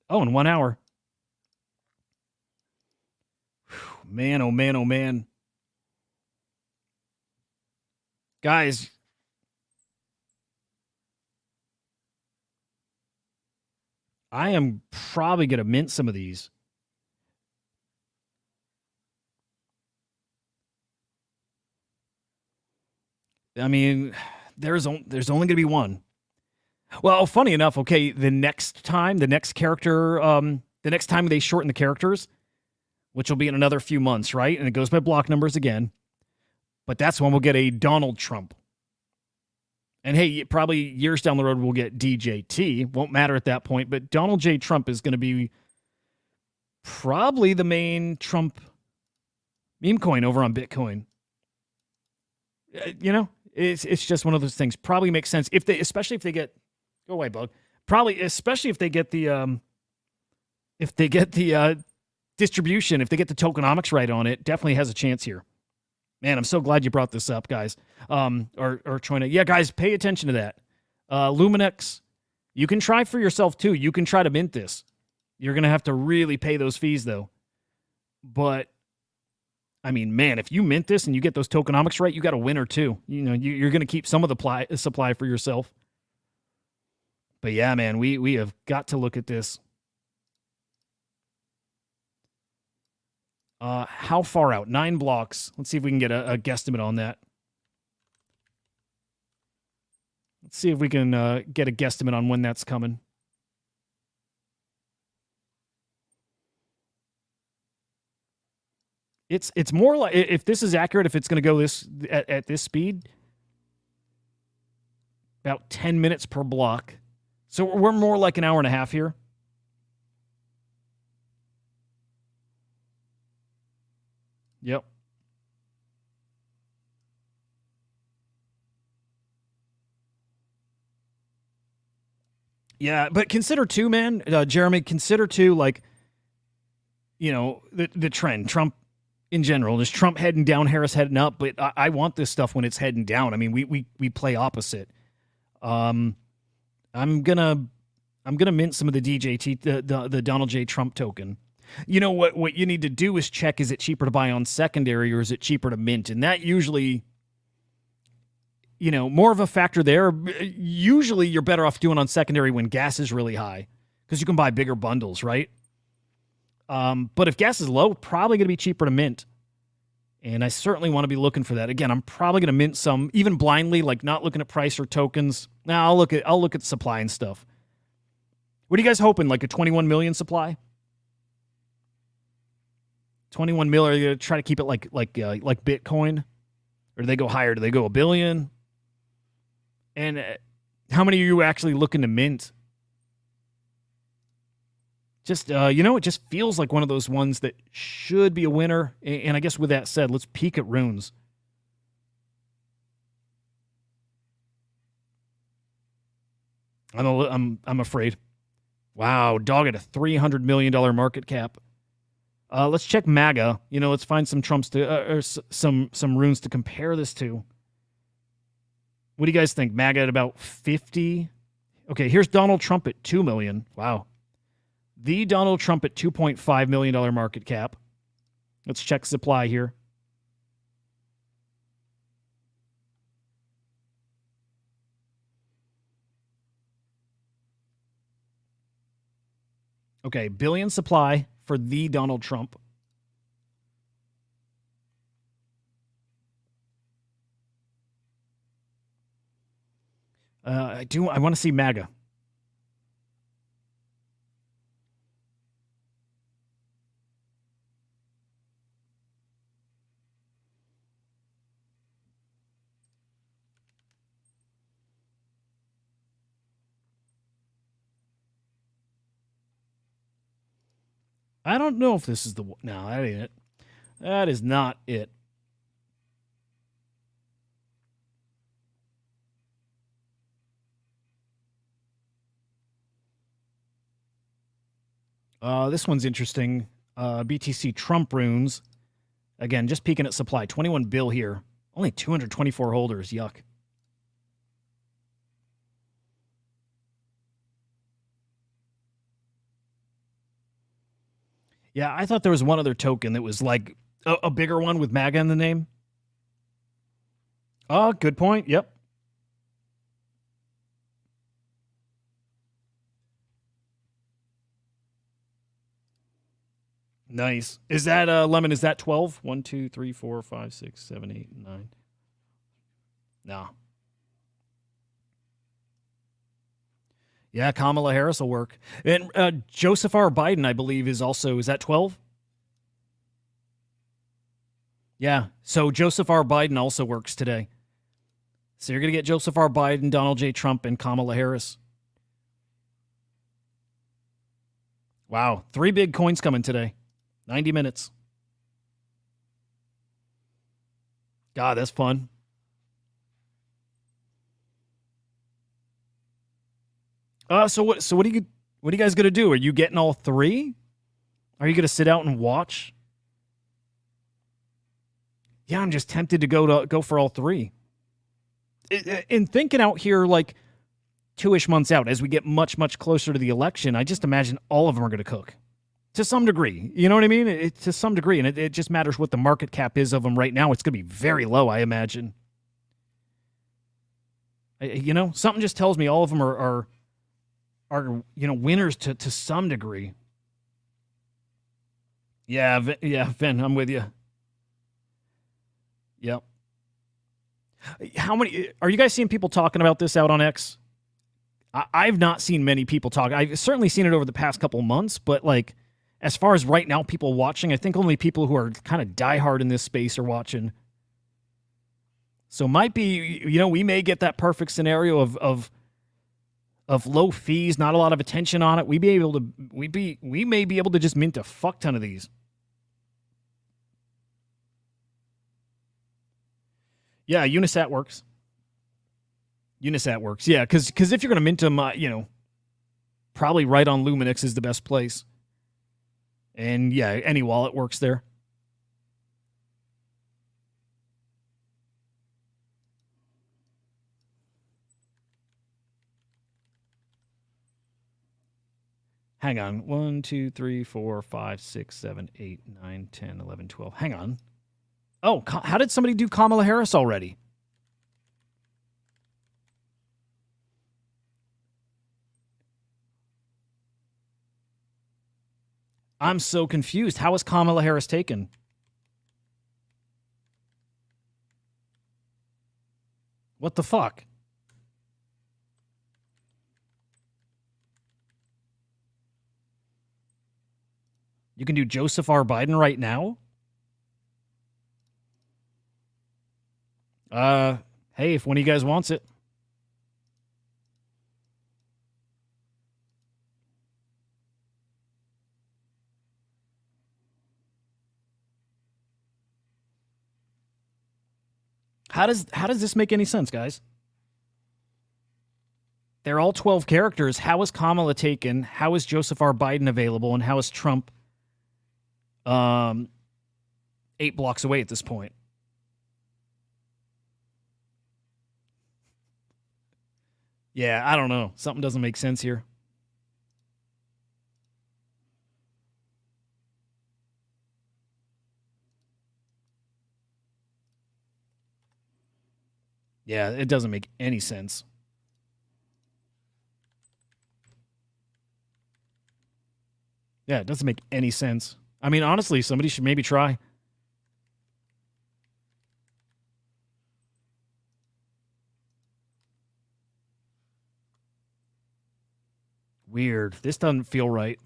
Oh, in 1 hour. Whew, man, oh man, oh man. Guys, I am probably going to mint some of these. I mean, there's only going to be one. Well, funny enough, okay, the next time they shorten the characters, which will be in another few months, right? And it goes by block numbers again. But that's when we'll get a Donald Trump. And hey, probably years down the road, we'll get DJT. Won't matter at that point. But Donald J. Trump is going to be probably the main Trump meme coin over on Bitcoin. It's just one of those things. Probably makes sense especially if they get, go away, bug. Probably, especially if they get the distribution, if they get the tokenomics right on it, definitely has a chance here. Man, I'm so glad you brought this up, guys. Or trying to, yeah, guys, pay attention to that. Luminex, you can try for yourself too. You can try to mint this. You're gonna have to really pay those fees though. But I mean, man, if you mint this and you get those tokenomics right, you got a winner too. You're gonna keep some of the supply for yourself. But yeah, man, we have got to look at this. How far out? 9 blocks. Let's see if we can get a guesstimate on that. Let's see if we can get a guesstimate on when that's coming. It's more like, if this is accurate, if it's going to go this at this speed, about 10 minutes per block. So we're more like an hour and a half here. Yep. Yeah, but consider too, man, Jeremy, consider too, like, the trend. Trump in general, just Trump heading down, Harris heading up. But I want this stuff when it's heading down. I mean, we play opposite. I'm gonna mint some of the the Donald J. Trump token. You know what you need to do is check, is it cheaper to buy on secondary or is it cheaper to mint? And that usually, more of a factor there. Usually you're better off doing on secondary when gas is really high because you can buy bigger bundles, right? But if gas is low, probably going to be cheaper to mint. And I certainly want to be looking for that. Again, I'm probably going to mint some, even blindly, like not looking at price or tokens. Now I'll look at supply and stuff. What are you guys hoping? Like a 21 million supply? 21 mil, are you going to try to keep it like Bitcoin? Or do they go higher? Do they go a billion? And how many are you actually looking to mint? Just, it just feels like one of those ones that should be a winner. And I guess with that said, let's peek at runes. I'm afraid. Wow, dog at a $300 million market cap. Let's check MAGA. Let's find some Trumps or some runes to compare this to. What do you guys think? MAGA at about 50? Okay, here's Donald Trump at 2 million. Wow. The Donald Trump at $2.5 million market cap. Let's check supply here. Okay, billion supply for the Donald Trump. I want to see MAGA. I don't know if this is the one. No, that ain't it. That is not it. This one's interesting. BTC Trump runes. Again, just peeking at supply. 21 bill here. Only 224 holders. Yuck. Yeah, I thought there was one other token that was like a bigger one with MAGA in the name. Oh, good point. Yep. Nice. Is that Lemon? Is that 12? 1, 2, 3, 4, 5, 6, 7, 8, 9. No. Yeah, Kamala Harris will work. And Joseph R. Biden, I believe, is that 12? Yeah, so Joseph R. Biden also works today. So you're going to get Joseph R. Biden, Donald J. Trump, and Kamala Harris. Wow, 3 big coins coming today. 90 minutes. God, that's fun. So what are you guys gonna do? Are you getting all 3? Are you gonna sit out and watch? Yeah, I'm just tempted to go for all 3. In thinking out here, like 2-ish months out, as we get much, much closer to the election, I just imagine all of them are gonna cook. To some degree. You know what I mean? To some degree. And it just matters what the market cap is of them right now. It's gonna be very low, I imagine. Something just tells me all of them are winners to some degree. Yeah, Vin, I'm with you. Yep. How many are you guys seeing people talking about this out on X? I've not seen many people talk. I've certainly seen it over the past couple months, but like as far as right now, people watching, I think only people who are kind of diehard in this space are watching. So might be, we may get that perfect scenario of low fees, not a lot of attention on it. We may be able to just mint a fuck ton of these. Yeah, Unisat works. Yeah, because if you're going to mint them, probably right on Luminix is the best place. And yeah, any wallet works there. Hang on. 1, 2, 3, 4, 5, 6, 7, 8, 9, 10, 11, 12. Hang on. Oh, how did somebody do Kamala Harris already? I'm so confused. How was Kamala Harris taken? What the fuck? You can do Joseph R. Biden right now? Hey, if one of you guys wants it. How does this make any sense, guys? They're all 12 characters. How is Kamala taken? How is Joseph R. Biden available? And how is Trump 8 blocks away at this point? Yeah, I don't know. Something doesn't make sense here. Yeah, it doesn't make any sense. Yeah, it doesn't make any sense. I mean, honestly, somebody should maybe try. Weird. This doesn't feel right.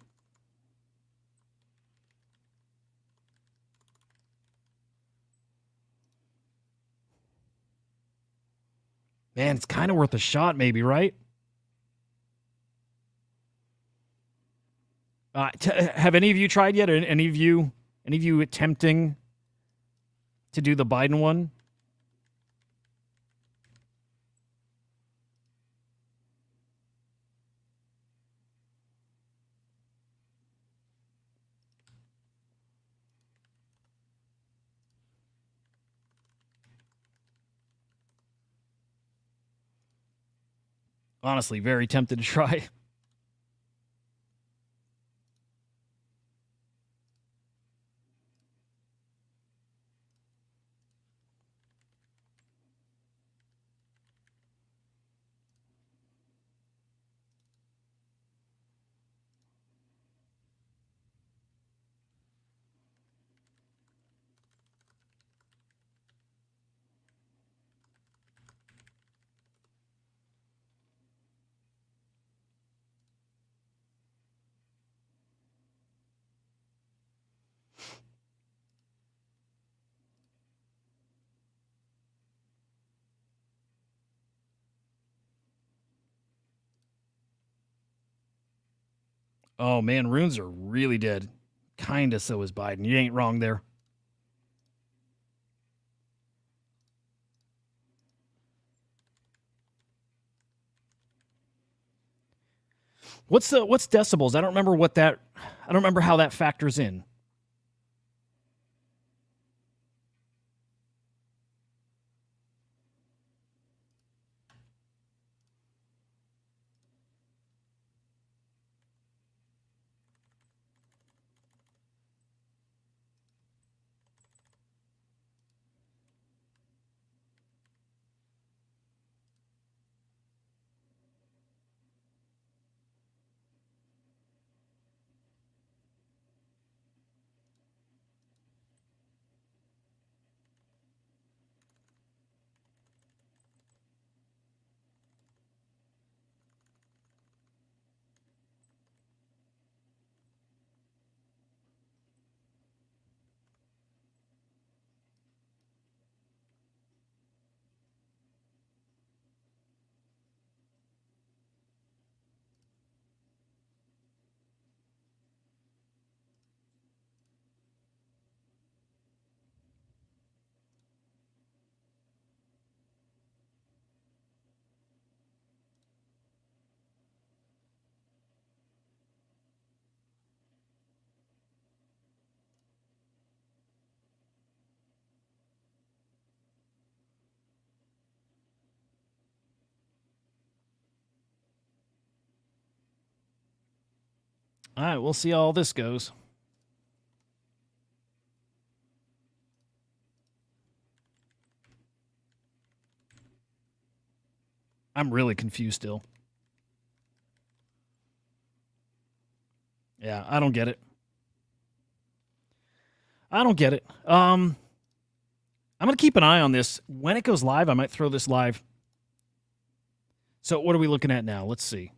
Man, it's kind of worth a shot, maybe, right? Have any of you tried yet? Or any of you attempting to do the Biden one? Honestly, very tempted to try. Oh man, runes are really dead. Kinda so is Biden. You ain't wrong there. What's decibels? I don't remember I don't remember how that factors in. All right, we'll see how all this goes. I'm really confused still. Yeah, I don't get it. I don't get it. I'm going to keep an eye on this. When it goes live, I might throw this live. So what are we looking at now? Let's see.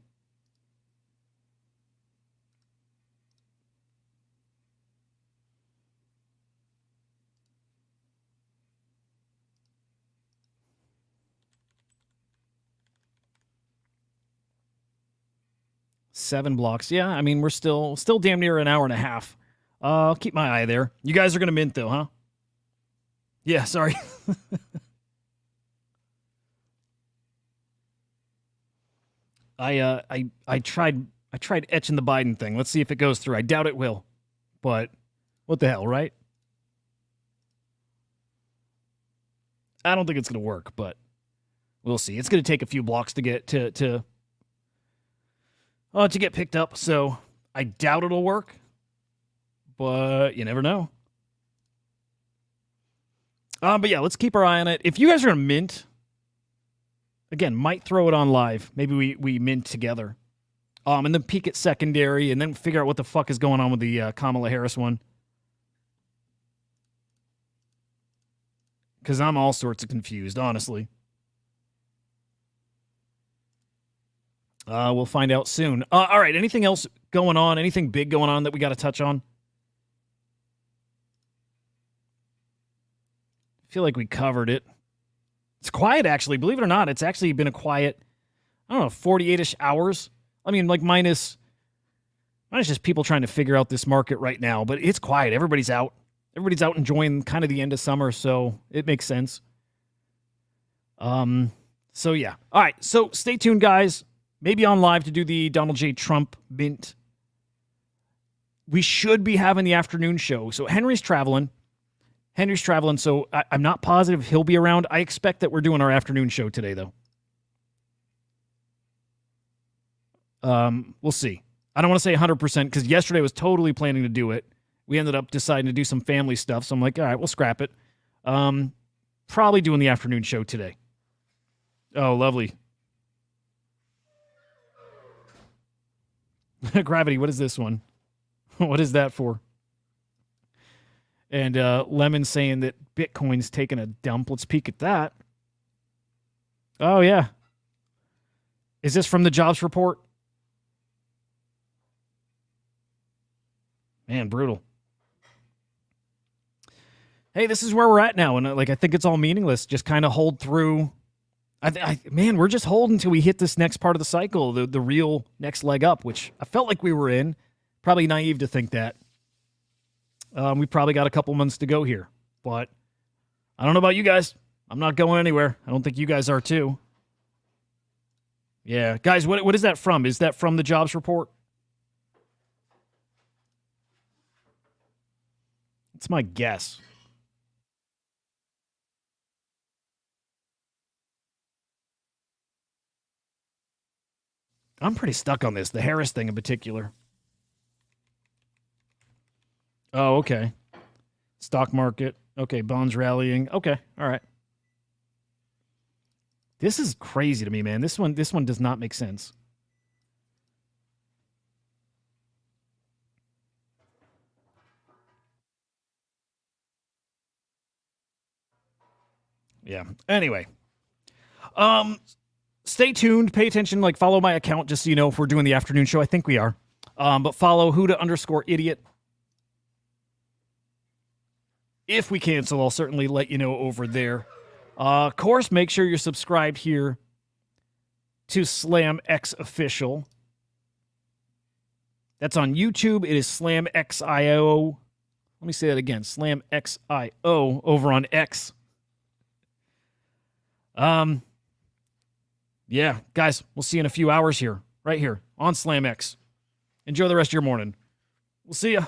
Seven blocks. Yeah, I mean, we're still damn near an hour and a half. I'll keep my eye there. You guys are going to mint, though, huh? Yeah, sorry. I tried etching the Biden thing. Let's see if it goes through. I doubt it will. But what the hell, right? I don't think it's going to work, but we'll see. It's going to take a few blocks to get to get picked up, so I doubt it'll work. But you never know. But yeah, let's keep our eye on it. If you guys are going to mint, again, might throw it on live. Maybe we mint together. And then peek at secondary and then figure out what the fuck is going on with the Kamala Harris one. Because I'm all sorts of confused, honestly. We'll find out soon. All right, anything else going on? Anything big going on that we got to touch on? I feel like we covered it. It's quiet, actually. Believe it or not, it's actually been a quiet, I don't know, 48-ish hours. I mean, like minus just people trying to figure out this market right now. But it's quiet. Everybody's out. Everybody's out enjoying kind of the end of summer, so it makes sense. So, yeah. All right, so stay tuned, guys. Maybe on live to do the Donald J. Trump mint. We should be having the afternoon show. So Henry's traveling, so I'm not positive he'll be around. I expect that we're doing our afternoon show today, though. We'll see. I don't want to say 100% because yesterday I was totally planning to do it. We ended up deciding to do some family stuff, so I'm like, all right, we'll scrap it. Probably doing the afternoon show today. Oh, lovely. Gravity, what is this one? What is that for? And Lemon saying that Bitcoin's taking a dump. Let's peek at that. Oh, yeah. Is this from the jobs report? Man, brutal. Hey, this is where we're at now. And I think it's all meaningless. Just kind of hold through. Man, we're just holding until we hit this next part of the cycle, the real next leg up, which I felt like we were in. Probably naive to think that. We probably got a couple months to go here. But I don't know about you guys. I'm not going anywhere. I don't think you guys are too. Yeah. Guys, what is that from? Is that from the jobs report? It's my guess. I'm pretty stuck on this, the Harris thing in particular. Oh, okay. Stock market. Okay, bonds rallying. Okay, all right. This is crazy to me, man. This one does not make sense. Yeah. Anyway. Stay tuned. Pay attention. Follow my account just so you know if we're doing the afternoon show. I think we are. But follow Hudah_idiot. If we cancel, I'll certainly let you know over there. Of course, make sure you're subscribed here to SlamX Official. That's on YouTube. It is SlamXIO. Let me say that again. SlamXIO over on X. Yeah, guys, we'll see you in a few hours here, right here on SlamX. Enjoy the rest of your morning. We'll see ya.